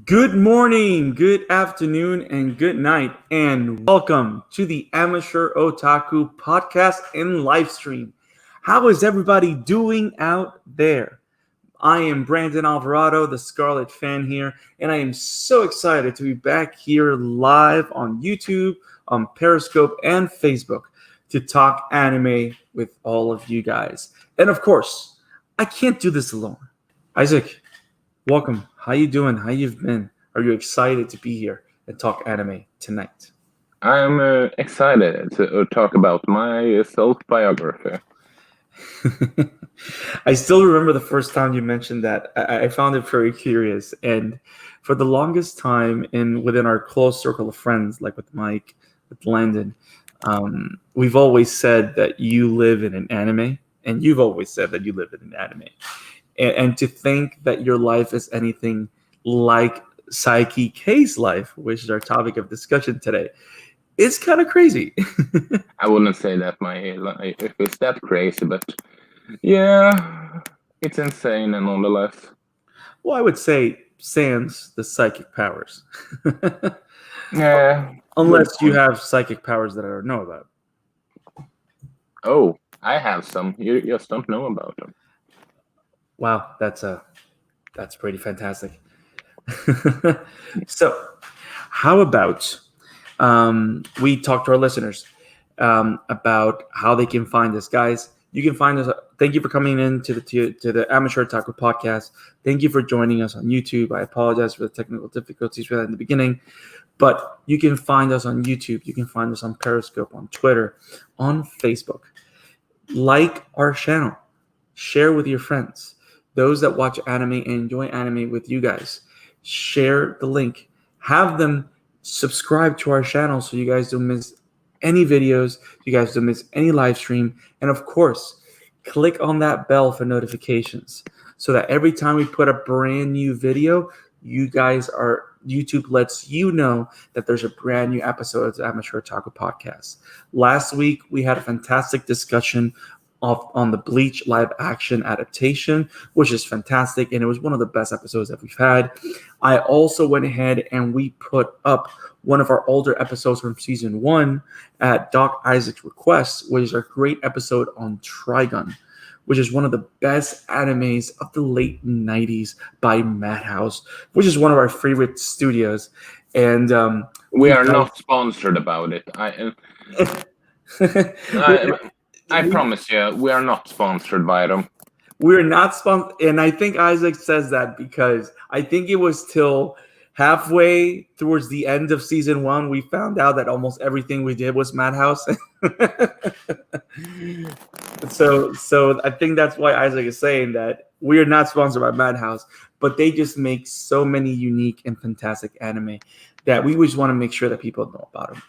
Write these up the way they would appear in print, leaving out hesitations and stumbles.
Good morning, good afternoon, and good night, and welcome to the Amateur Otaku Podcast and live stream. How is everybody doing out there? I am Brandon Alvarado, the Scarlet Fan here, and I am so excited to be back here live on YouTube, on Periscope, and Facebook to talk anime with all of you guys. And of course, I can't do this alone. Isaac, welcome. How you doing? How you've been? Are you excited to be here and talk anime tonight? I'm excited to talk about my self-biography. I still remember the first time you mentioned that. I found it very curious, and for the longest time, within our close circle of friends, like with Mike, with Landon, we've always said that you live in an anime, and you've always said that you live in an anime. And to think that your life is anything like Saiki K's life, which is our topic of discussion today, it's kind of crazy. I wouldn't say that my life is that crazy, but yeah, it's insane and nonetheless. Well, I would say sans the psychic powers. Yeah. Unless you have psychic powers that I don't know about. Oh, I have some. You just don't know about them. Wow, that's pretty fantastic. So, how about we talk to our listeners about how they can find us, guys? You can find us. Thank you for coming in to the Amateur Otaku Podcast. Thank you for joining us on YouTube. I apologize for the technical difficulties we had in the beginning, but you can find us on YouTube. You can find us on Periscope, on Twitter, on Facebook. Like our channel, share with your friends. Those that watch anime and enjoy anime with you guys, share the link. Have them subscribe to our channel so you guys don't miss any videos, you guys don't miss any live stream. And of course, click on that bell for notifications so that every time we put a brand new video, YouTube lets you know that there's a brand new episode of the Amateur Otaku Podcast. Last week, we had a fantastic discussion on the Bleach live action adaptation, which is fantastic, and it was one of the best episodes that we've had. I also went ahead and we put up one of our older episodes from season 1 at Doc Isaac's request, which is a great episode on Trigun, which is one of the best animes of the late 90s by Madhouse, which is one of our favorite studios. And we are not sponsored about it. I promise you, we are not sponsored by them. We're not sponsored, and I think Isaac says that because I think it was till halfway towards the end of season 1 we found out that almost everything we did was Madhouse. So I think that's why Isaac is saying that we are not sponsored by Madhouse, but they just make so many unique and fantastic anime that we just want to make sure that people know about them.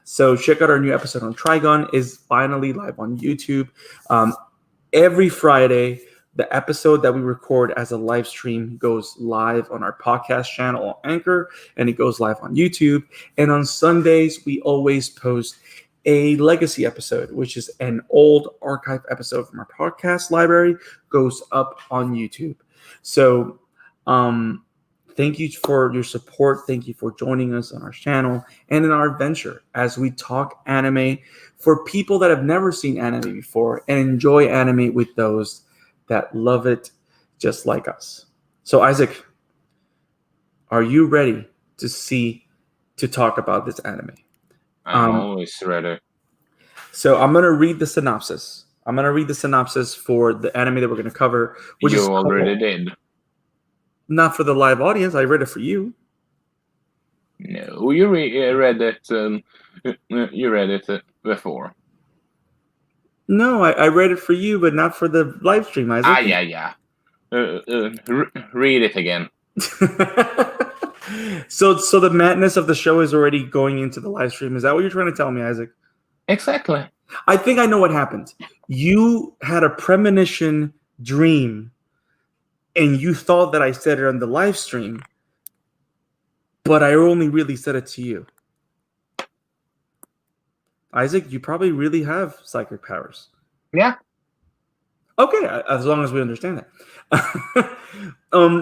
So check out our new episode on Trigun is finally live on YouTube. Every Friday, the episode that we record as a live stream goes live on our podcast channel on Anchor, and it goes live on YouTube. And on Sundays, we always post a legacy episode, which is an old archive episode from our podcast library, goes up on YouTube. So thank you for your support. Thank you for joining us on our channel and in our adventure as we talk anime for people that have never seen anime before and enjoy anime with those that love it just like us. So, Isaac, are you ready to talk about this anime? I'm always ready. So I'm going to read the synopsis. I'm going to read the synopsis for the anime that we're going to cover. Which you already did. Not for the live audience. I read it for you. No, you read it. You read it before. No, I read it for you, but not for the live stream, Isaac. Yeah. Read it again. So the madness of the show is already going into the live stream. Is that what you're trying to tell me, Isaac? Exactly. I think I know what happened. You had a premonition dream, and you thought that I said it on the live stream, but I only really said it to you. Isaac, you probably really have psychic powers. Yeah. Okay, as long as we understand that.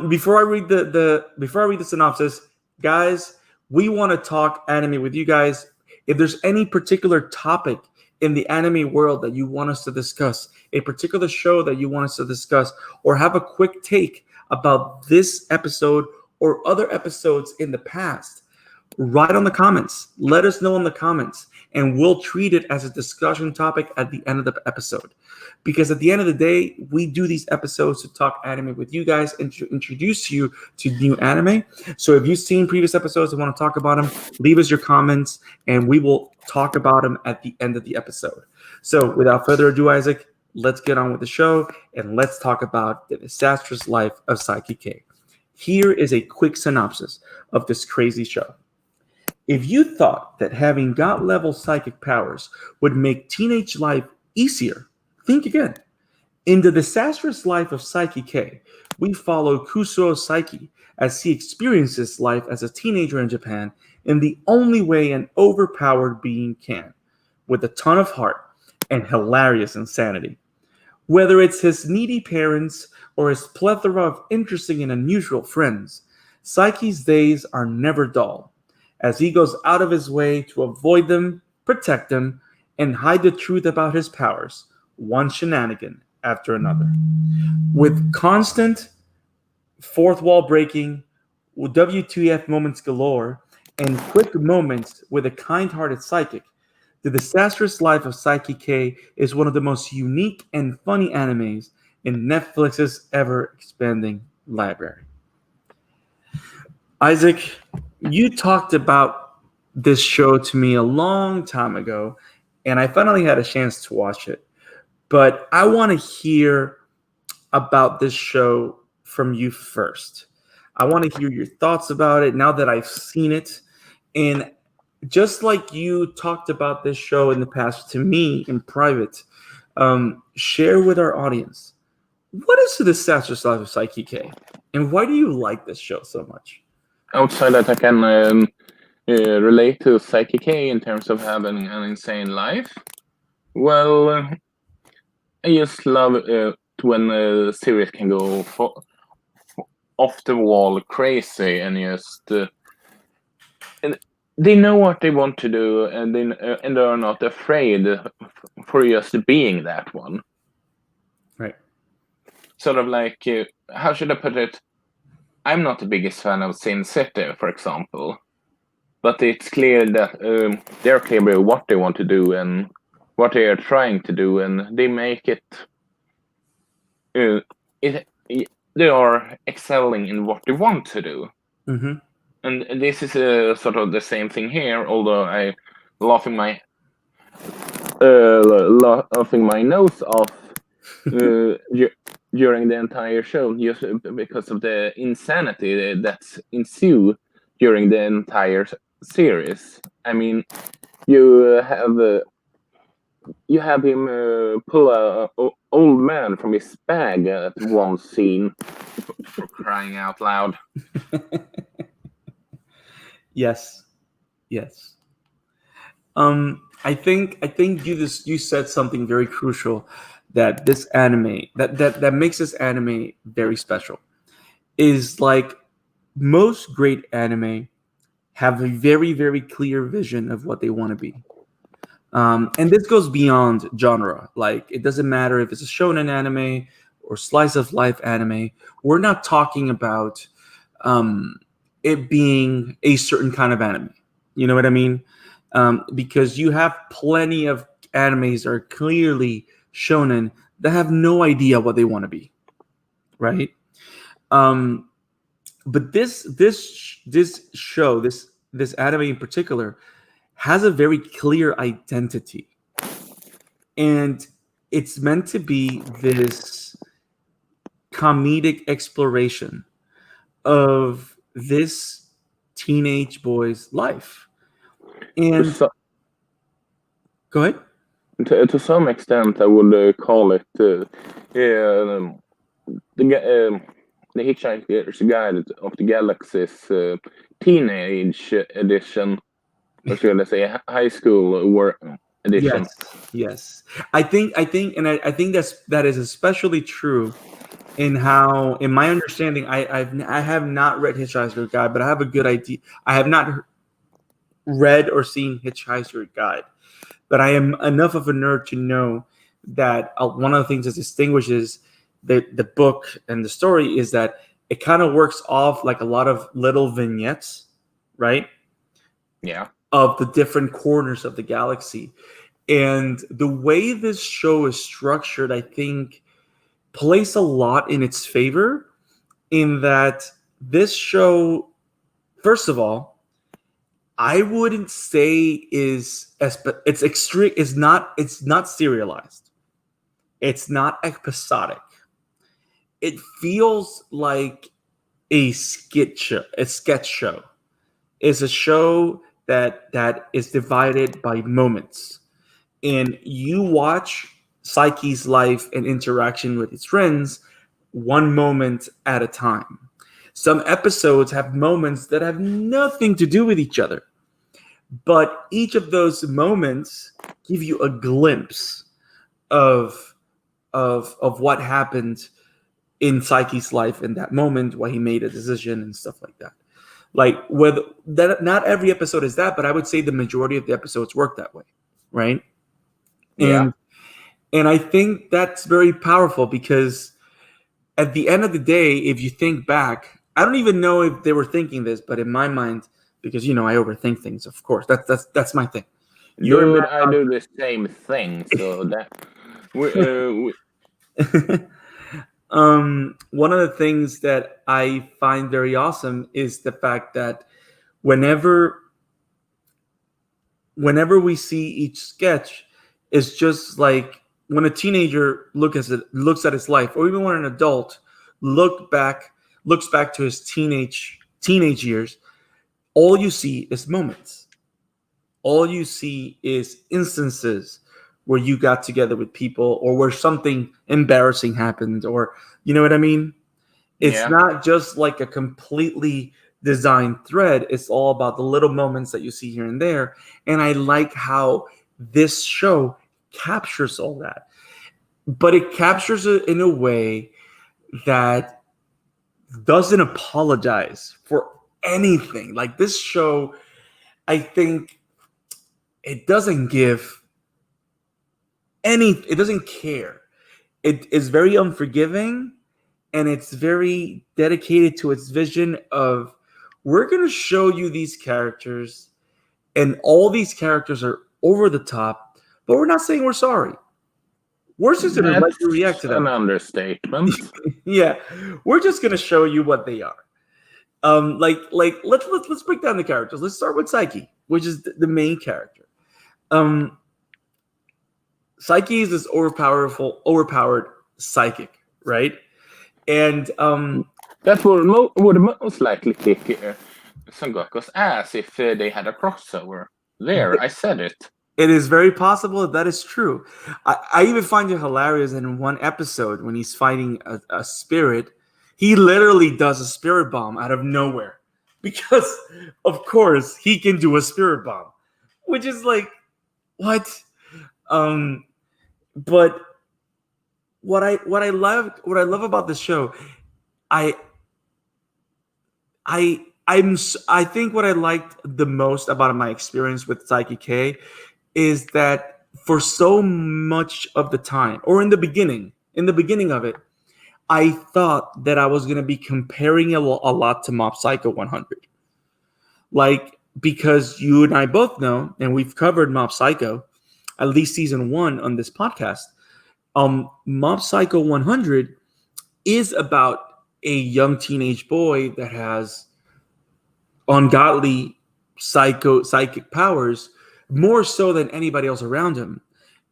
Before I read the synopsis, guys, we want to talk anime with you guys. If there's any particular topic in the anime world that you want us to discuss, a particular show that you want us to discuss, or have a quick take about this episode or other episodes in the past, write on the comments. Let us know in the comments, and we'll treat it as a discussion topic at the end of the episode. Because at the end of the day, we do these episodes to talk anime with you guys and to introduce you to new anime. So if you've seen previous episodes and want to talk about them, leave us your comments, and we will talk about them at the end of the episode. So without further ado, Isaac, let's get on with the show, and let's talk about the disastrous life of Saiki. Here is a quick synopsis of this crazy show. If you thought that having god-level psychic powers would make teenage life easier, think again. In the disastrous life of Saiki, we follow Kusuro Saiki as he experiences life as a teenager in Japan in the only way an overpowered being can, with a ton of heart and hilarious insanity. Whether it's his needy parents or his plethora of interesting and unusual friends, Saiki's days are never dull, as he goes out of his way to avoid them, protect them, and hide the truth about his powers, one shenanigan after another. With constant fourth wall breaking, WTF moments galore, and quick moments with a kind-hearted psychic, The Disastrous Life of Saiki is one of the most unique and funny animes in Netflix's ever-expanding library. Isaac, you talked about this show to me a long time ago, and I finally had a chance to watch it. But I want to hear about this show from you first. I want to hear your thoughts about it now that I've seen it. And just like you talked about this show in the past to me in private, share with our audience, what is The Disastrous Life of Saiki? And why do you like this show so much? Outside that, I can relate to Saiki in terms of having an insane life. Well, I just love it when a series can go off the wall crazy and just and they know what they want to do, and they are not afraid for just being that one. Right. Sort of like, how should I put it? I'm not the biggest fan of Sin City, for example, but it's clear that they're clear about what they want to do and what they are trying to do, and they make it. They are excelling in what they want to do. Mm-hmm. And this is sort of the same thing here, although I laughing my nose off during the entire show, just because of the insanity that's ensue during the entire series. I mean, you have him pull a old man from his bag at one scene, for crying out loud. Yes. I think you said something very crucial, that this anime that makes this anime very special is like most great anime have a very, very clear vision of what they want to be. And this goes beyond genre. Like, it doesn't matter if it's a shonen anime or slice of life anime. We're not talking about it being a certain kind of anime. You know what I mean? Because you have plenty of animes that are clearly shonen that have no idea what they want to be, right? But this show, this anime in particular, has a very clear identity, and it's meant to be this comedic exploration of this teenage boy's life. And go ahead. To some extent, I would call it the Hitchhiker's Guide of the Galaxy's teenage edition, or should I say high school edition. Yes. I think, I think that is especially true in how, in my understanding, I have not read Hitchhiker's Guide, but I have a good idea. I have not read or seen Hitchhiker's Guide, but I am enough of a nerd to know that one of the things that distinguishes the book and the story is that it kind of works off like a lot of little vignettes, right? Yeah. Of the different corners of the galaxy. And the way this show is structured, I think, plays a lot in its favor, in that this show, first of all, I wouldn't say it's extreme. It's not serialized. It's not episodic. It feels like a sketch show. It's a show that is divided by moments, and you watch Saiki's life and interaction with his friends one moment at a time. Some episodes have moments that have nothing to do with each other, but each of those moments give you a glimpse of what happened in Saiki's life in that moment, why he made a decision and stuff like that. Like, with that, not every episode is that, but I would say the majority of the episodes work that way, right? Yeah. And I think that's very powerful, because at the end of the day, if you think back, I don't even know if they were thinking this, but in my mind, because I overthink things, of course. That's my thing. Dude, I do the same thing. So that one of the things that I find very awesome is the fact that whenever we see each sketch, it's just like when a teenager looks at his life, or even when an adult looks back to his teenage years, all you see is moments. All you see is instances where you got together with people, or where something embarrassing happened, or you know what I mean? It's not just like a completely designed thread. It's all about the little moments that you see here and there. And I like how this show captures all that. But it captures it in a way that doesn't apologize for anything. Like, this show, I think it doesn't give it doesn't care. It is very unforgiving, and it's very dedicated to its vision of, we're going to show you these characters, and all these characters are over the top, but we're not saying we're sorry. We're just going to let you react to them. An understatement. Yeah, we're just going to show you what they are. Let's break down the characters. Let's start with Saiki, which is the main character. Saiki is this overpowered psychic, right? And that would most likely kick Son Goku's ass if they had a crossover. There, I said it. It is very possible that is true. I even find it hilarious in one episode when he's fighting a spirit. He literally does a spirit bomb out of nowhere, because, of course, he can do a spirit bomb, which is like, what? But what I love about this show, I think what I liked the most about my experience with Saiki K is that for so much of the time, or in the beginning of it, I thought that I was going to be comparing a lot to Mob Psycho 100. Like, because you and I both know, and we've covered Mob Psycho, at least season 1 on this podcast. Mob Psycho 100 is about a young teenage boy that has ungodly psychic powers, more so than anybody else around him.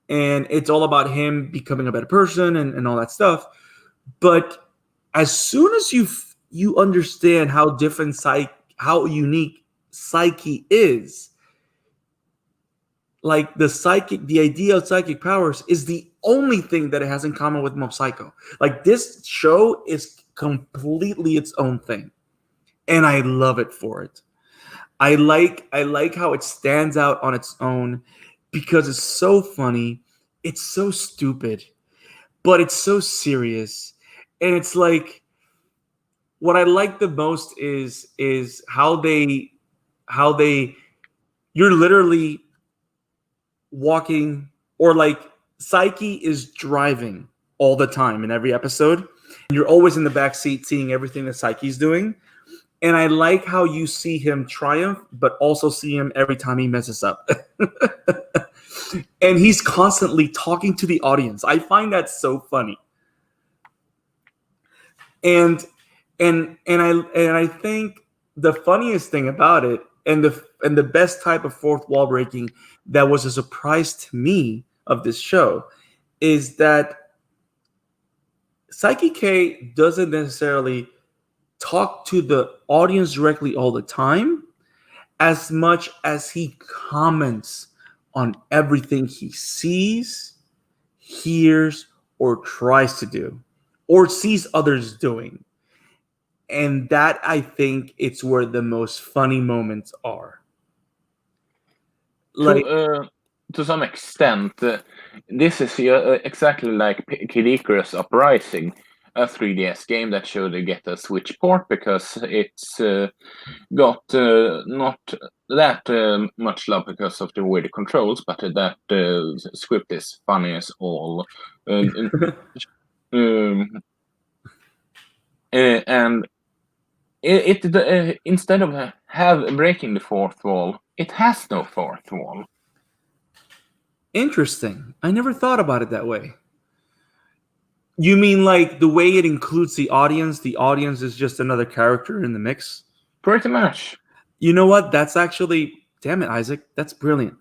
And it's all about him becoming a better person and all that stuff. But as soon as you understand how different how unique Saiki is, like, the idea of psychic powers is the only thing that it has in common with Mob Psycho. Like, this show is completely its own thing, and I love it for it. I like how it stands out on its own, because it's so funny, it's so stupid, but it's so serious. And it's like what I like the most is how they you're literally walking, or like Saiki is driving all the time in every episode, and you're always in the back seat seeing everything that Saiki's doing. And I like how you see him triumph, but also see him every time he messes up. And he's constantly talking to the audience. I find that so funny. And I think the funniest thing about it, and the best type of fourth wall breaking that was a surprise to me of this show, is that Saiki K doesn't necessarily talk to the audience directly all the time, as much as he comments on everything he sees, hears, or tries to do, or sees others doing. And that, I think, it's where the most funny moments are. Like, To some extent, this is exactly like Kid Icarus Uprising, a 3DS game that should get a Switch port because it's got not that much love because of the way the controls, but that script is funny as all. And it instead of breaking the fourth wall, it has no fourth wall. interesting. I never thought about it that way. You mean like the way it includes the audience? The audience is just another character in the mix? Pretty much. You know what? That's actually, damn it, Isaac. That's brilliant.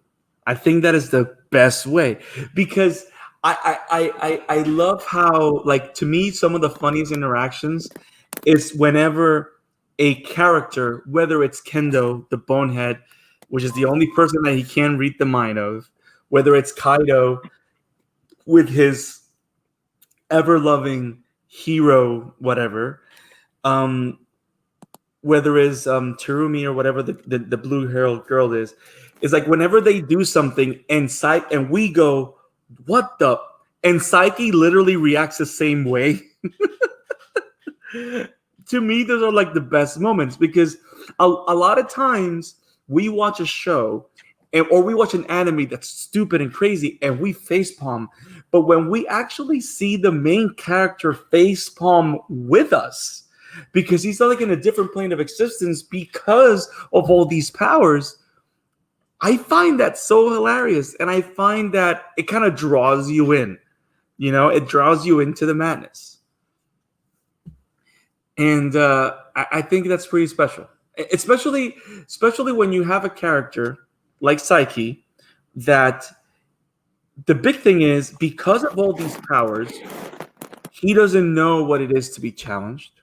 I think that is the best way, because I love how, like, to me, some of the funniest interactions is whenever a character, whether it's Kendo, the bonehead, which is the only person that he can read the mind of, whether it's Kaido with his ever-loving hero, whatever, whether it's Terumi or whatever the blue-haired girl is like whenever they do something and we go, what the? And Saiki literally reacts the same way. To me, those are like the best moments, because a lot of times we watch a show or we watch an anime that's stupid and crazy and we facepalm. But when we actually see the main character facepalm with us, because he's like in a different plane of existence because of all these powers, I find that so hilarious. And I find that it kind of draws you in. It draws you into the madness. And I think that's pretty special. Especially when you have a character like Saiki, that the big thing is, because of all these powers, he doesn't know what it is to be challenged.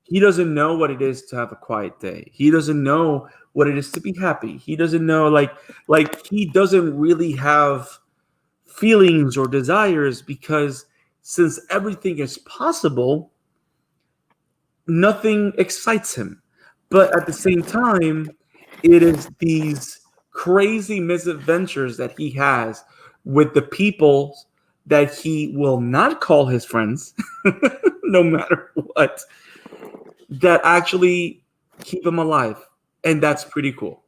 He doesn't know what it is to have a quiet day. He doesn't know what it is to be happy. He doesn't know, like he doesn't really have feelings or desires, because since everything is possible, nothing excites him. But at the same time, it is these crazy misadventures that he has with the people that he will not call his friends, no matter what, that actually keep him alive. And that's pretty cool.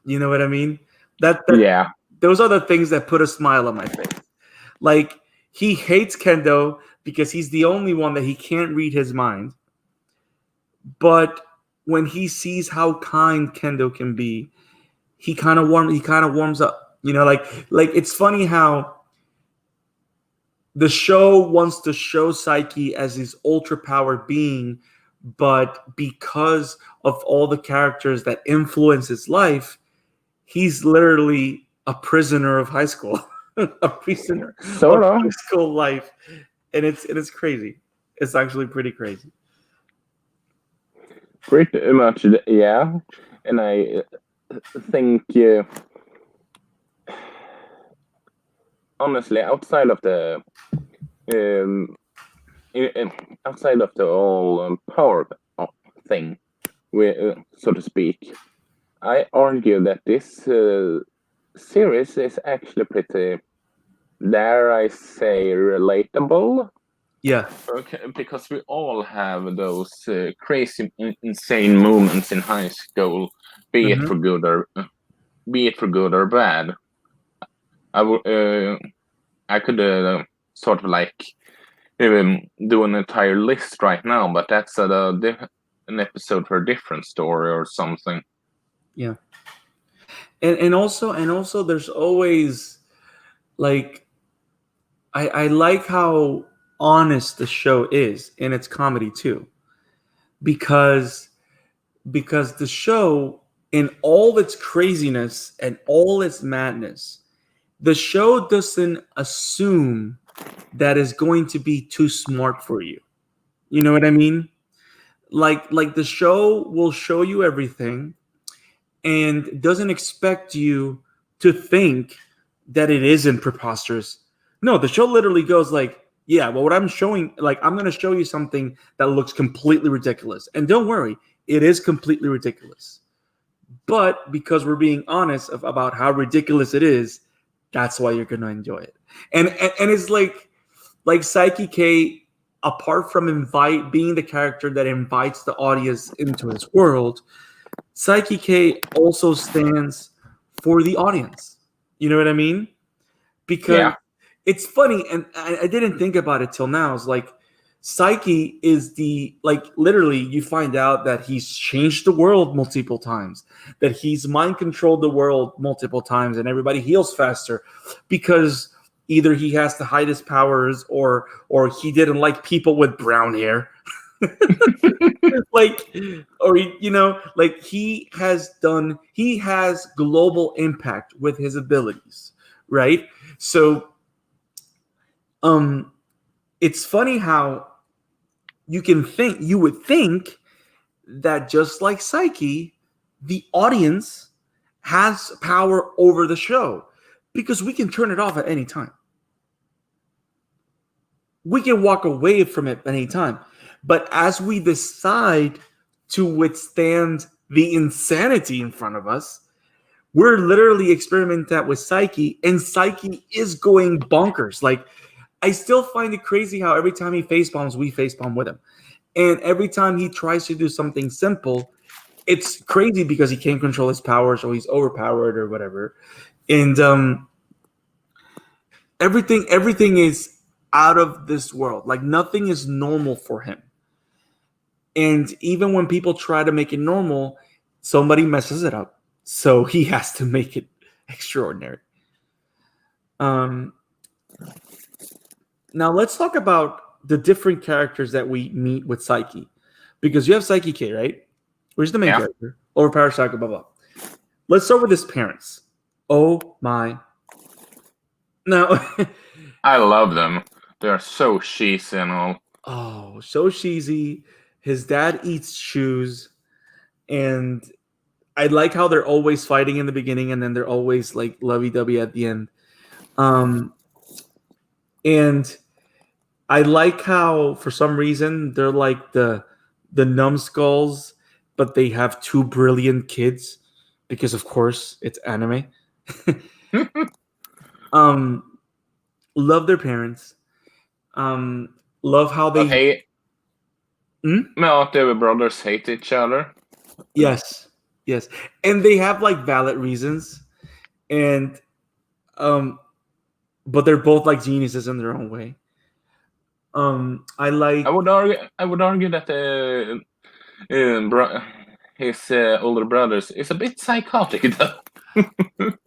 You know what I mean? Yeah. Those are the things that put a smile on my face. Like, he hates Kendo because he's the only one that he can't read his mind. But when he sees how kind Kendo can be, he kind of warms up. Like it's funny how the show wants to show Saiki as his ultra powered being, but because of all the characters that influence his life, he's literally a prisoner of high school, a prisoner of high school life, and it's crazy. It's actually pretty crazy. Pretty much, yeah. And I think, honestly, outside of the all power thing, so to speak, I argue that this series is actually pretty, dare I say, relatable. Yeah. Okay, because we all have those crazy, insane moments in high school, be it Mhm. for good or bad. I could sort of like do an entire list right now, but that's an episode for a different story or something. Yeah. And also there's always like I like how honest the show is in its comedy too. Because the show, in all its craziness and all its madness, the show doesn't assume that is going to be too smart for you. You know what I mean? Like the show will show you everything and doesn't expect you to think that it isn't preposterous. No, the show literally goes like, yeah, well, what I'm showing, like, I'm going to show you something that looks completely ridiculous. And don't worry, it is completely ridiculous. But because we're being honest about how ridiculous it is, that's why you're going to enjoy it. And it's like Saiki K, apart from being the character that invites the audience into his world, Saiki K also stands for the audience. You know what I mean? Because Yeah. it's funny, and I didn't think about it till now. It's like Saiki is literally you find out that he's changed the world multiple times, that he's mind controlled the world multiple times, and everybody heals faster because either he has to hide his powers or he didn't like people with brown hair. Like, or like he has global impact with his abilities, right? So it's funny how you would think that just like Saiki, the audience has power over the show because we can turn it off at any time. We can walk away from it at any time. But as we decide to withstand the insanity in front of us, we're literally experimenting that with Saiki, and Saiki is going bonkers. Like, I still find it crazy how every time he facepalms, we facepalm with him. And every time he tries to do something simple, it's crazy because he can't control his powers or he's overpowered or whatever. And everything is out of this world. Like, nothing is normal for him. And even when people try to make it normal, somebody messes it up. So he has to make it extraordinary. Now let's talk about the different characters that we meet with Saiki. Because you have Saiki K, right? Where's the main character? Overpowered Psycho, blah, blah. Let's start with his parents. Oh my. Now, I love them. They're so cheesy and all. oh, so cheesy. His dad eats shoes. And I like how they're always fighting in the beginning and then they're always like lovey-dovey at the end. And I like how for some reason they're like the numbskulls, but they have two brilliant kids because of course it's anime. Love their parents. Love how they Att their brothers hate each other. Yes. And they have like valid reasons. And but they're both like geniuses in their own way. I would argue that his older brothers is a bit psychotic though.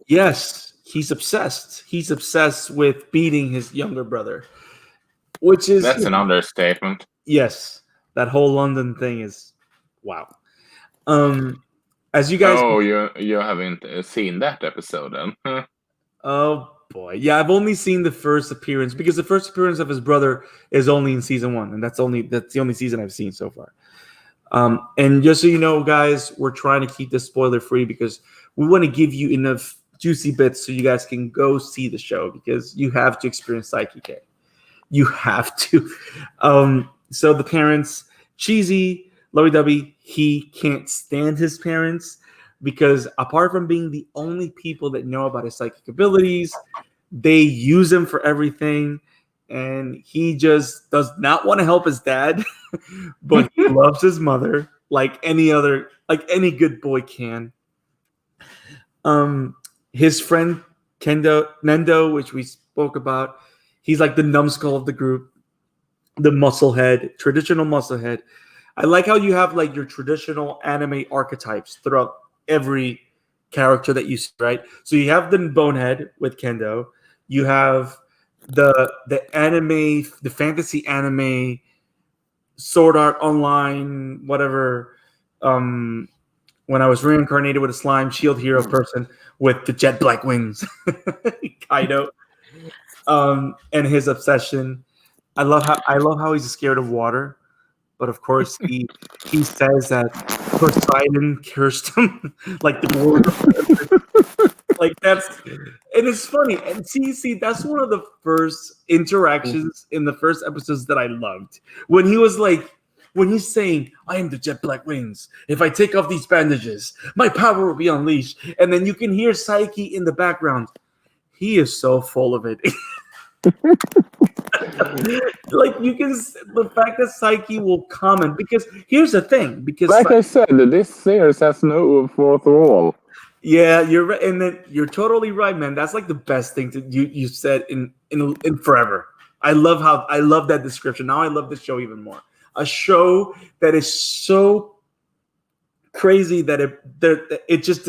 Yes, he's obsessed. He's obsessed with beating his younger brother, which is that's an understatement. Yes, that whole London thing is wow. As you guys, you haven't seen that episode then? Huh? Oh boy, yeah, I've only seen the first appearance because the first appearance of his brother is only in season 1, and that's the only season I've seen so far. And just so you know, guys, we're trying to keep this spoiler free because we want to give you enough juicy bits so you guys can go see the show because you have to experience Saiki K. You have to. So the parents, cheesy, lovey-dovey. He can't stand his parents, because apart from being the only people that know about his psychic abilities, they use him for everything. And he just does not want to help his dad, but he loves his mother like any good boy can. His friend Nendo, which we spoke about, he's like the numbskull of the group, the traditional muscle head. I like how you have like your traditional anime archetypes throughout every character that you see, right? So you have the bonehead with Kendo, you have the anime, the fantasy anime, Sword Art Online, whatever. When I was reincarnated with a slime shield hero person with the jet black wings, Kaido, and his obsession. I love how he's scared of water, but of course he says that Poseidon cursed him, like the word. Like that's, and it's funny. And see, that's one of the first interactions in the first episodes that I loved. When he was like, when he's saying, "I am the jet black wings. If I take off these bandages, my power will be unleashed." And then you can hear Saiki in the background. He is so full of it. Like you can, the fact that Saiki will comment, because here's the thing, because like I said, this series has no fourth wall. Yeah, you're right, and then you're totally right, man. That's like the best thing to you said in forever. I love that description. Now I love the show even more. A show that is so crazy that it just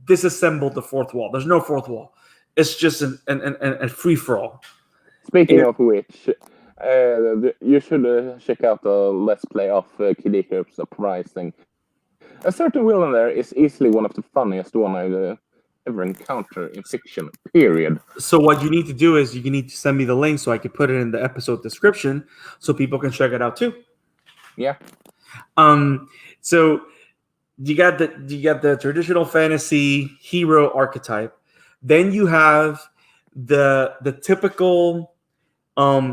disassembled the fourth wall. There's no fourth wall. It's just a free for all. Speaking of which, you should check out the Let's Play of Kid Icarus Uprising. A certain villain there is easily one of the funniest one I've ever encountered in fiction, period. So what you need to do is you need to send me the link so I can put it in the episode description so people can check it out too. Yeah. So you got the traditional fantasy hero archetype. Then you have the typical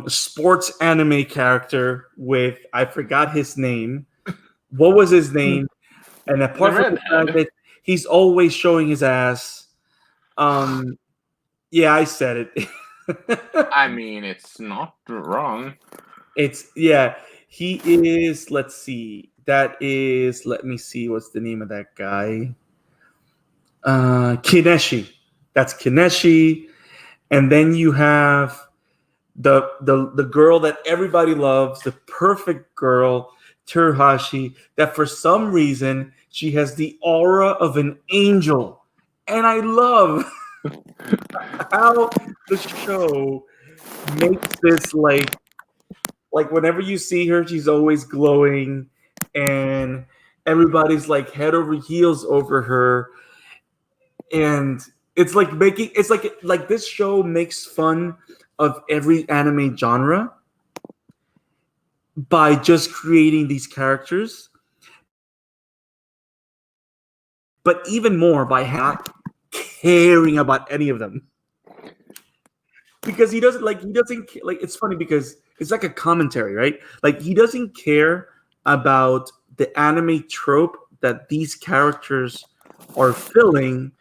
sports anime character with, I forgot his name. What was his name? And apart from the fact that he's always showing his ass, yeah, I said it. I mean, it's not wrong. He is. Let's see. That is. Let me see. What's the name of that guy? Kineshi. That's Kineshi. And then you have the girl that everybody loves, the perfect girl, Turahashi, that for some reason she has the aura of an angel. And I love how the show makes this like whenever you see her, she's always glowing and everybody's like head over heels over her. And it's like this show makes fun of every anime genre by just creating these characters, but even more by caring about any of them. Because he doesn't it's funny because it's like a commentary, right? Like he doesn't care about the anime trope that these characters are filling,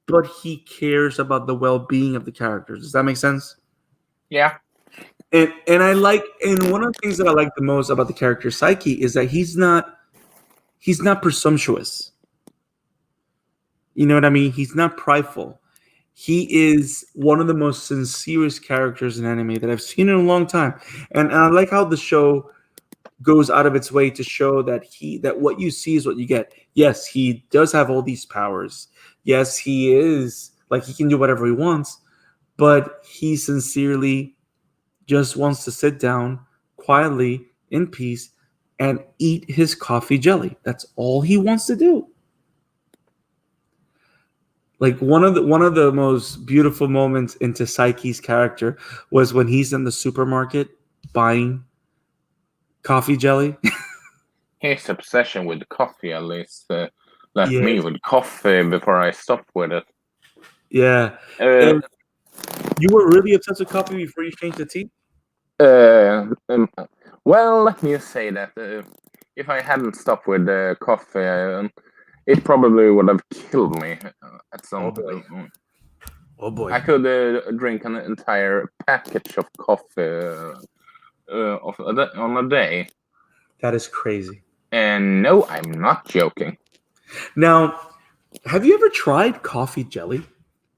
but he cares about the well-being of the characters. Does that make sense? Yeah. And one of the things that I like the most about the character Saiki is that he's not presumptuous. You know what I mean? He's not prideful. He is one of the most sincerest characters in anime that I've seen in a long time. And I like how the show goes out of its way to show that what you see is what you get. Yes, he does have all these powers. Yes, he is like he can do whatever he wants, but he sincerely just wants to sit down quietly in peace and eat his coffee jelly. That's all he wants to do. Like one of the most beautiful moments into Saiki's character was when he's in the supermarket buying coffee jelly. His obsession with coffee at least left me with coffee before I stopped with it. Yeah. You were really obsessed with coffee before you changed the tea? Well, let me say that if I hadn't stopped with coffee, it probably would have killed me at some Oh boy. point. Oh boy. I could drink an entire package of coffee on a day. That is crazy. And no, I'm not joking. Now, have you ever tried coffee jelly?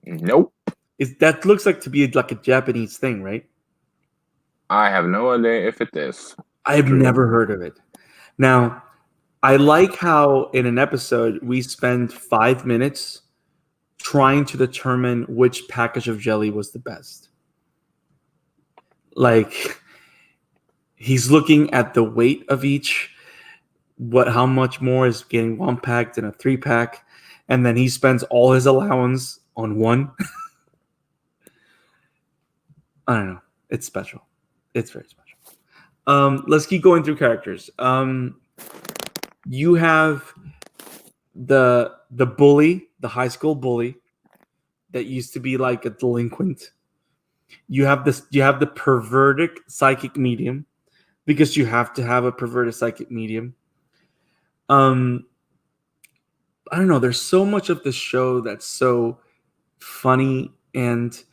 Nope. That looks like to be like a Japanese thing, right? I have no idea if it is. I've never heard of it. Now, I like how in an episode we spend 5 minutes trying to determine which package of jelly was the best. Like, he's looking at the weight of each, how much more is getting 1 pack than a 3-pack, and then he spends all his allowance on one. I don't know. It's special. It's very special. Let's keep going through characters. You have the bully, the high school bully that used to be like a delinquent. You have the perverted psychic medium, because you have to have a perverted psychic medium. I don't know. There's so much of the show that's so funny, and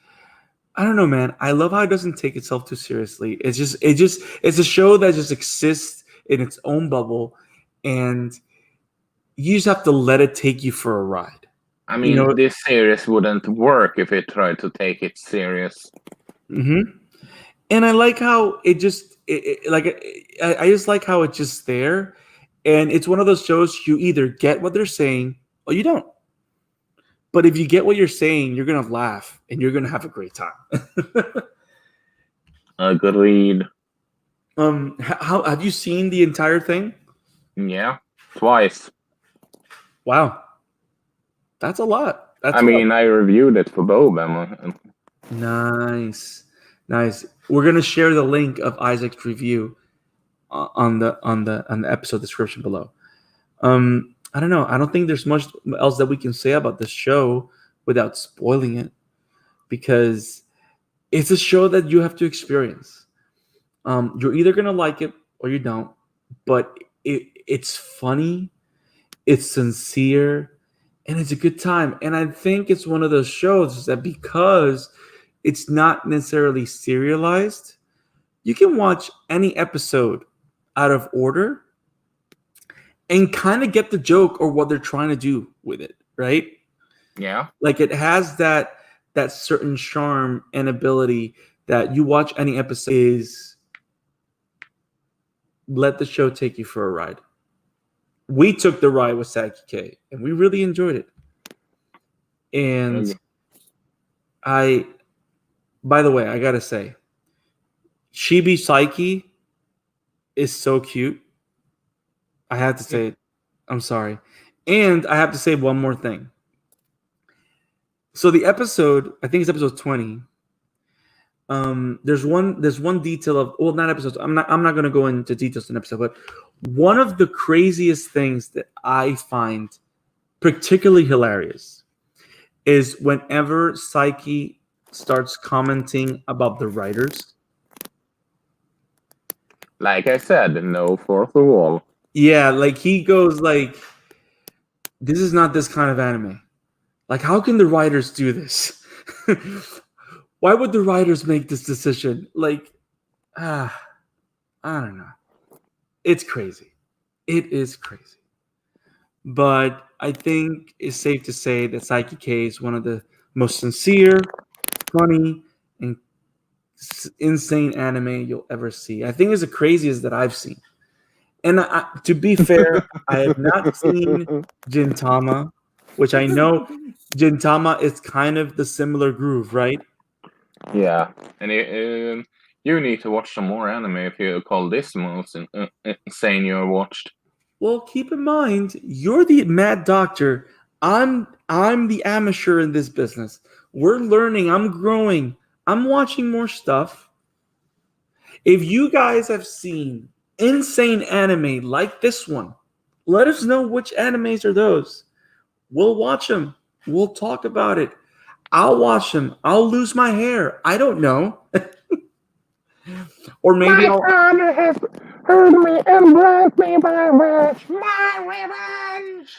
I don't know, man. I love how it doesn't take itself too seriously. It's a show that just exists in its own bubble, and you just have to let it take you for a ride. I mean, this series wouldn't work if it tried to take it serious. Mm-hmm. And I like how I just like how it's just there. And it's one of those shows you either get what they're saying or you don't. But if you get what you're saying, you're going to laugh and you're going to have a great time. Agreed. How have you seen the entire thing? Yeah, twice. Wow. That's a lot. I reviewed it for Boba. Nice. We're going to share the link of Isaac's review on the episode description below. I don't know. I don't think there's much else that we can say about the show without spoiling it, because it's a show that you have to experience. You're either gonna like it or you don't, but it's funny, it's sincere, and it's a good time. And I think it's one of those shows that, because it's not necessarily serialized, you can watch any episode out of order and kind of get the joke or what they're trying to do with it, right? Yeah. Like, it has that certain charm and ability that you watch any episode is let the show take you for a ride. We took the ride with Saiki K, and we really enjoyed it. And by the way, I gotta say, Chibi Saiki is so cute. I have to say it. I'm sorry. And I have to say one more thing. So the episode, I think it's episode 20. There's one detail of, well, not episodes. I'm not going to go into details in episode, but one of the craziest things that I find particularly hilarious is whenever Saiki starts commenting about the writers. Like I said, no fourth wall. Yeah, like he goes like, this is not this kind of anime. Like, how can the writers do this? Why would the writers make this decision? Like, I don't know. It's crazy. It is crazy. But I think it's safe to say that Saiki K is one of the most sincere, funny, and insane anime you'll ever see. I think it's the craziest that I've seen. And to be fair, I have not seen Gintama, which I know Gintama is kind of the similar groove, right? Yeah, and you need to watch some more anime if you call this most insane you watched. Well, keep in mind, you're the mad doctor. I'm the amateur in this business. We're learning. I'm growing. I'm watching more stuff. If you guys have seen insane anime like this one, let us know which animes are those. We'll watch them. We'll talk about it. I'll watch them. I'll lose my hair. I don't know. Or maybe My father has heard me and brought me my revenge. My revenge.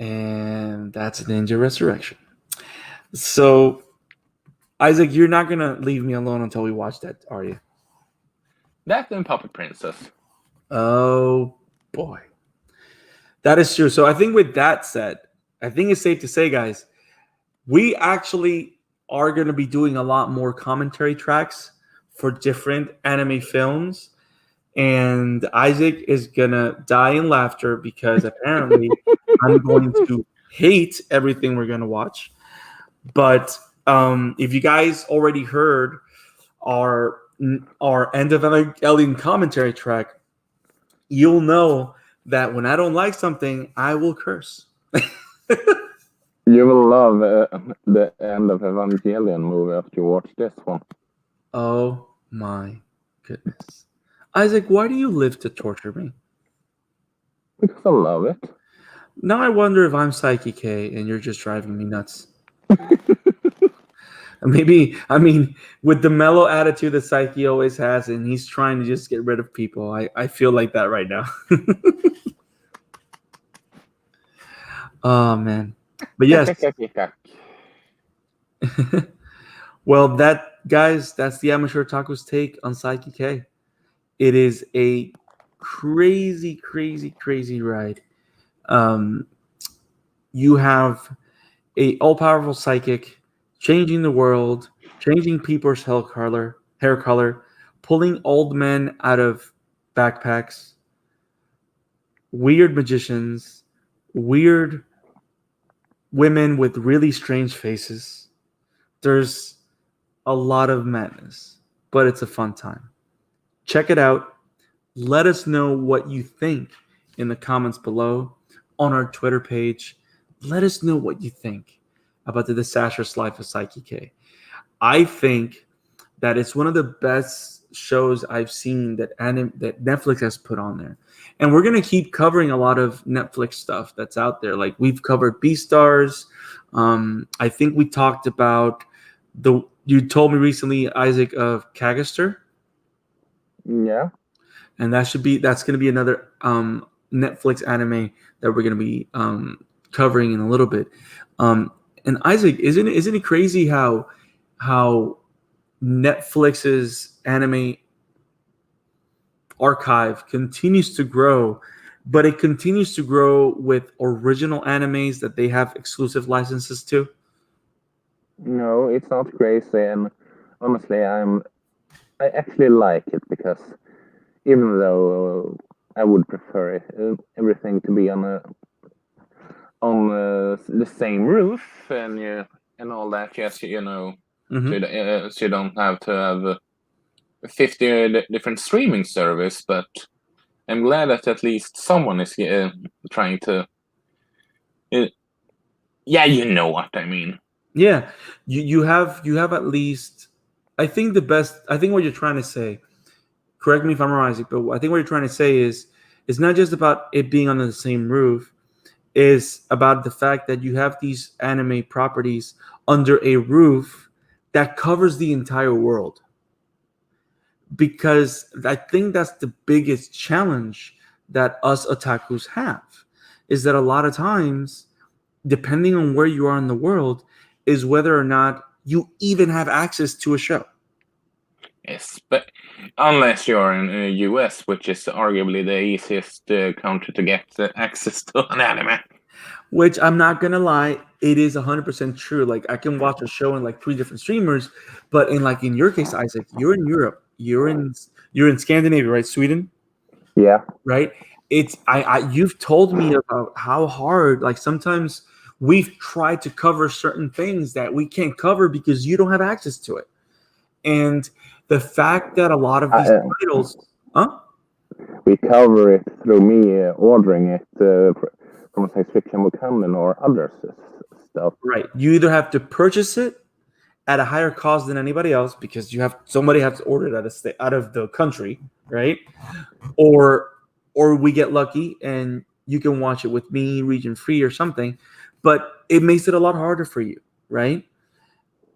and that's Ninja Resurrection. So, Isaac, you're not gonna leave me alone until we watch that, are you? That and Puppet Princess. Oh boy, that is true. So I think with that said, I think it's safe to say, guys, we actually are going to be doing a lot more commentary tracks for different anime films. And Isaac is going to die in laughter because apparently I'm going to hate everything we're going to watch. But if you guys already heard our End of Evangelion commentary track, you'll know that when I don't like something, I will curse. You will love the end of Evangelion movie after you watch this one. Oh my goodness. Isaac, why do you live to torture me? Because I love it. Now I wonder if I'm Saiki K and you're just driving me nuts. Maybe, I mean, with the mellow attitude that Saiki always has, and he's trying to just get rid of people, I feel like that right now. Oh, man. But yes. Well, guys, that's the Amateur Otaku's take on Saiki K. It is a crazy, crazy, crazy ride. You have a all-powerful psychic changing the world, changing people's hair color, pulling old men out of backpacks, weird magicians, weird women with really strange faces. There's a lot of madness, but it's a fun time. Check it out. Let us know what you think in the comments below on our Twitter page. Let us know what you think about the Disastrous Life of Saiki K. I think that it's one of the best shows I've seen that Netflix has put on there. And we're going to keep covering a lot of Netflix stuff that's out there. Like we've covered Beastars. I think we talked about you told me recently, Isaac, of Kagaster. Yeah. And that's going to be another Netflix anime that we're going to be covering in a little bit. And Isaac, isn't it crazy how Netflix's anime archive continues to grow, but it continues to grow with original animes that they have exclusive licenses to? No, it's not crazy, and honestly, I actually like it because even though I would prefer everything to be on the same roof and all that, yes, you know, Mm-hmm. so you don't have to have 50 different streaming service, but I'm glad that at least someone is trying to. Yeah, you know what I mean. Yeah, you have at least. I think what you're trying to say. Correct me if I'm wrong, Isaac, but I think what you're trying to say is it's not just about it being under the same roof. Is about the fact that you have these anime properties under a roof that covers the entire world. Because I think that's the biggest challenge that us otakus have, is that a lot of times, depending on where you are in the world, is whether or not you even have access to a show. Yes, but unless you're in the US, which is arguably the easiest country to get access to an anime. Which I'm not gonna lie, it is 100% true. Like I can watch a show in like 3 different streamers, but in your case, Isaac, you're in Europe, you're in Scandinavia, right? Sweden, Yeah. right? It's you've told me about how hard, like sometimes we've tried to cover certain things that we can't cover because you don't have access to it, and the fact that a lot of these titles, we cover it through me ordering it from a science fiction Wakandan or other stuff. Right. You either have to purchase it at a higher cost than anybody else because somebody has to order it out of the country, right? Or we get lucky and you can watch it with me, region free or something, but it makes it a lot harder for you, right?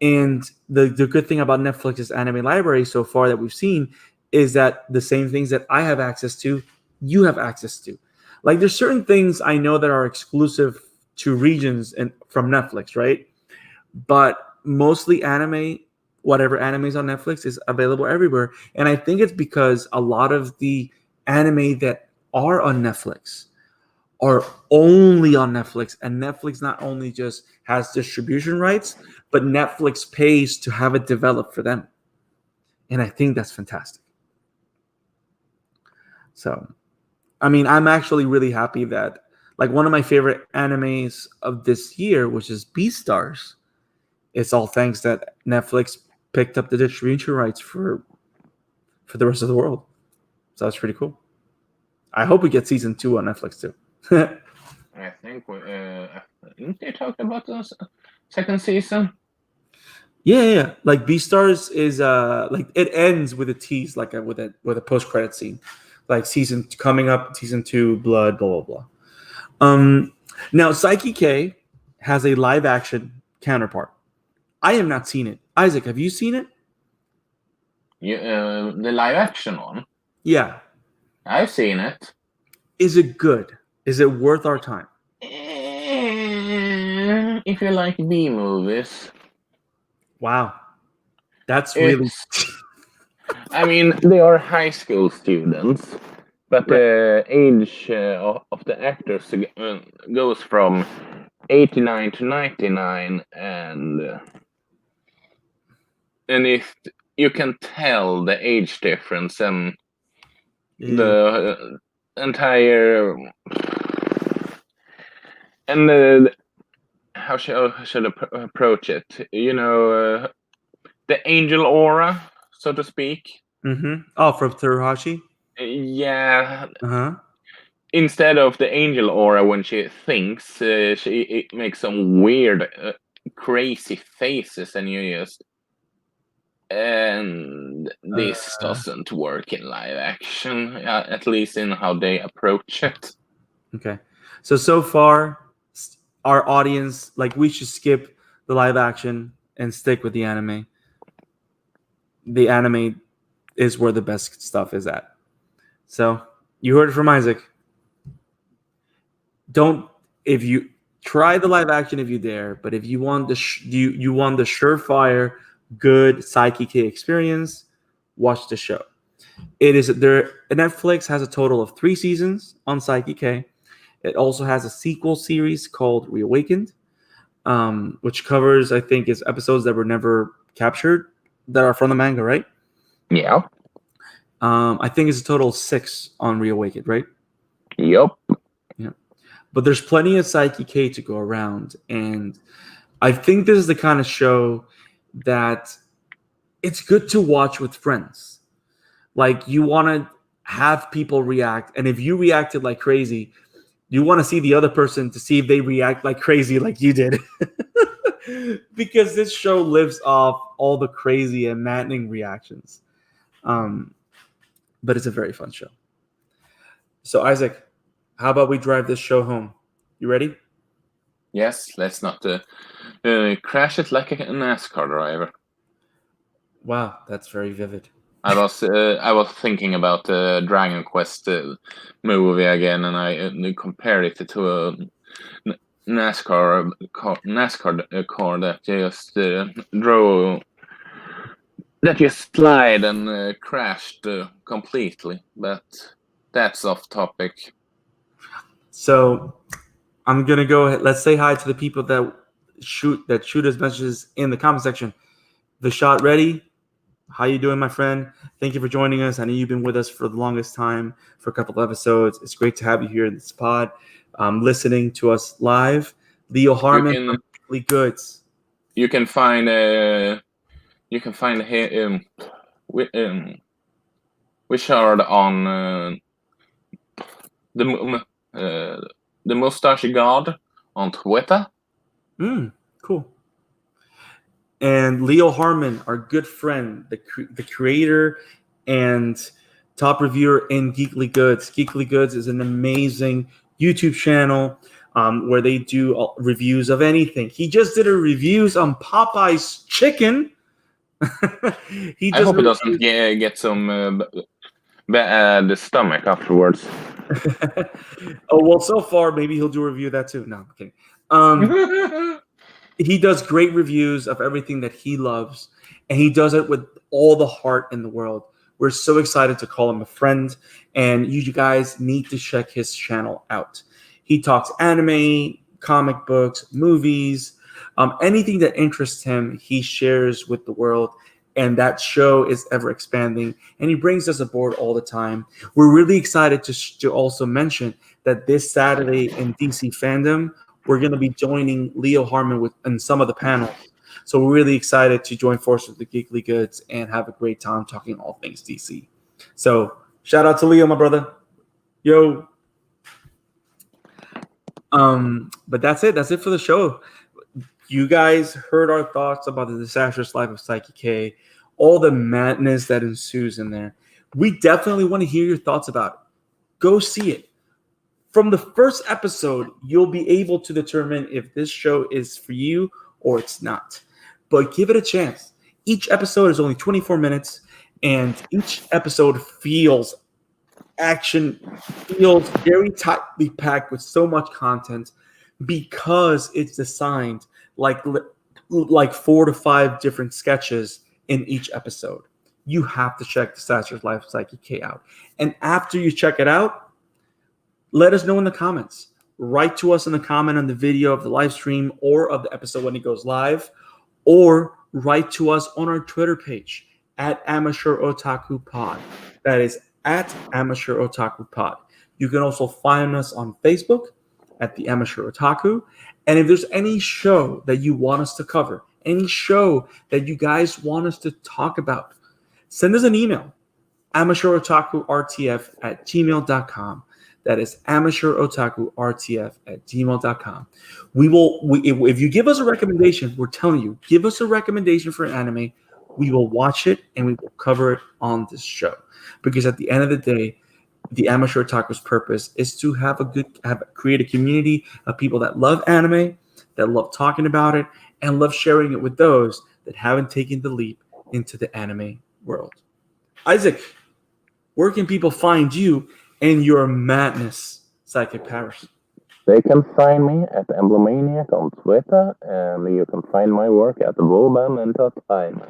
And the good thing about Netflix's anime library so far that we've seen is that the same things that I have access to, you have access to. Like there's certain things I know that are exclusive to regions and from Netflix, right? But mostly anime, whatever anime is on Netflix is available everywhere. And I think it's because a lot of the anime that are on Netflix are only on Netflix, and Netflix not only just has distribution rights, but Netflix pays to have it developed for them. And I think that's fantastic. So, I mean, I'm actually really happy that, like, one of my favorite animes of this year, which is Beastars, it's all thanks that Netflix picked up the distribution rights for the rest of the world. So that's pretty cool. I hope we get season 2 on Netflix too. I think didn't they talk about the second season? Yeah. Like Beastars is like it ends with a tease, like with a post credit scene, like season coming up, season 2, blood, blah blah blah. Now Saiki K has a live action counterpart. I have not seen it. Isaac, have you seen it? The live action one. Yeah. I've seen it. Is it good? Is it worth our time? If you like B movies. Wow. That's really... I mean, they are high school students, but the age of the actors goes from 89 to 99, and if you can tell the age difference and the entire... And how should I approach it? You know, the angel aura, so to speak. Mm-hmm. Oh, from Terahashi? Yeah. Uh-huh. Instead of the angel aura, when she thinks, it makes some weird, crazy faces, and you just... And this doesn't work in live action, at least in how they approach it. Okay. So far, our audience, like, we should skip the live action and stick with the anime. The anime is where the best stuff is at. So you heard it from Isaac. If you try the live action if you dare, but if you want you want the surefire good Saiki K experience, watch the show. It is there. Netflix has a total of 3 seasons on Saiki K. It also has a sequel series called Reawakened, which covers, I think, is episodes that were never captured that are from the manga, right? Yeah. I think it's a total of 6 on Reawakened, right? Yep. Yeah. But there's plenty of Saiki K to go around, and I think this is the kind of show that it's good to watch with friends. Like, you want to have people react, and if you reacted like crazy, you want to see the other person to see if they react like crazy like you did. Because this show lives off all the crazy and maddening reactions. But it's a very fun show. So, Isaac, how about we drive this show home? You ready? Yes, let's not crash it like a NASCAR driver. Wow, that's very vivid. I was thinking about the Dragon Quest movie again, and I compared it to a NASCAR car that just drove, that just slide and crashed completely. But that's off topic. So I'm gonna go ahead. Let's say hi to the people that shoot us messages in the comment section. The shot ready. How you doing, my friend? Thank you for joining us. I know you've been with us for the longest time, for a couple of episodes. It's great to have you here in this pod, listening to us live. Leo Harmon from Weekly Goods. You can find him. We shared on the Mustache God on Twitter. Cool. And Leo Harmon, our good friend, the creator and top reviewer in Geekly Goods. Geekly Goods is an amazing YouTube channel where they do reviews of anything. He just did a reviews on Popeye's chicken. I hope he doesn't get some bad stomach afterwards. Oh, well, so far, maybe he'll do a review of that too. No, I'm kidding. He does great reviews of everything that he loves, and he does it with all the heart in the world. We're so excited to call him a friend, and you guys need to check his channel out. He talks anime, comic books, movies, anything that interests him, he shares with the world. And that show is ever expanding, and he brings us aboard all the time. We're really excited to also mention that this Saturday in DC Fandom, we're going to be joining Leo Harmon in some of the panels. So we're really excited to join forces with the Geekly Goods and have a great time talking all things DC. So shout out to Leo, my brother. Yo. But that's it. That's it for the show. You guys heard our thoughts about the disastrous life of Saiki K, all the madness that ensues in there. We definitely want to hear your thoughts about it. Go see it. From the first episode, you'll be able to determine if this show is for you or it's not. But give it a chance. Each episode is only 24 minutes, and each episode feels very tightly packed with so much content because it's designed like 4 to 5 different sketches in each episode. You have to check Disastrous Life of Saiki K out. And after you check it out, let us know in the comments. Write to us in the comment on the video of the live stream or of the episode when it goes live, or write to us on our Twitter page at Amateur Otaku Pod. That is at Amateur Otaku Pod. You can also find us on Facebook at the Amateur Otaku. And if there's any show that you want us to cover, any show that you guys want us to talk about, send us an email, amateurotakurtf@gmail.com. That is amateurotakurtf@gmail.com. If you give us a recommendation, we're telling you, give us a recommendation for an anime. We will watch it and we will cover it on this show. Because at the end of the day, the Amateur Otaku's purpose is to create a community of people that love anime, that love talking about it, and love sharing it with those that haven't taken the leap into the anime world. Isaac, where can people find you and your madness, Psychic Paris? They can find me at Emblemaniac on Twitter, and you can find my work at Woban.time.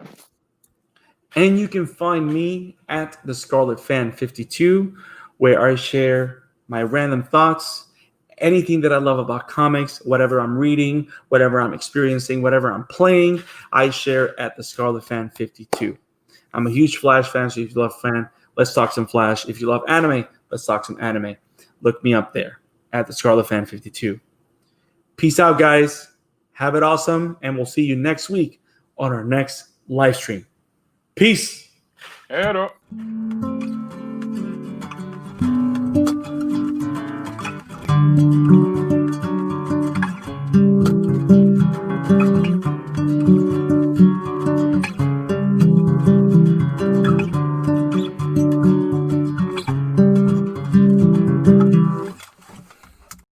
And you can find me at the Scarlet Fan 52, where I share my random thoughts, anything that I love about comics, whatever I'm reading, whatever I'm experiencing, whatever I'm playing, I share at the Scarlet Fan 52. I'm a huge Flash fan, so if you love fan, let's talk some Flash. If you love anime, let's talk some anime. Look me up there at the Scarlet Fan 52. Peace out, guys. Have it awesome, and we'll see you next week on our next live stream. Peace. Hej då.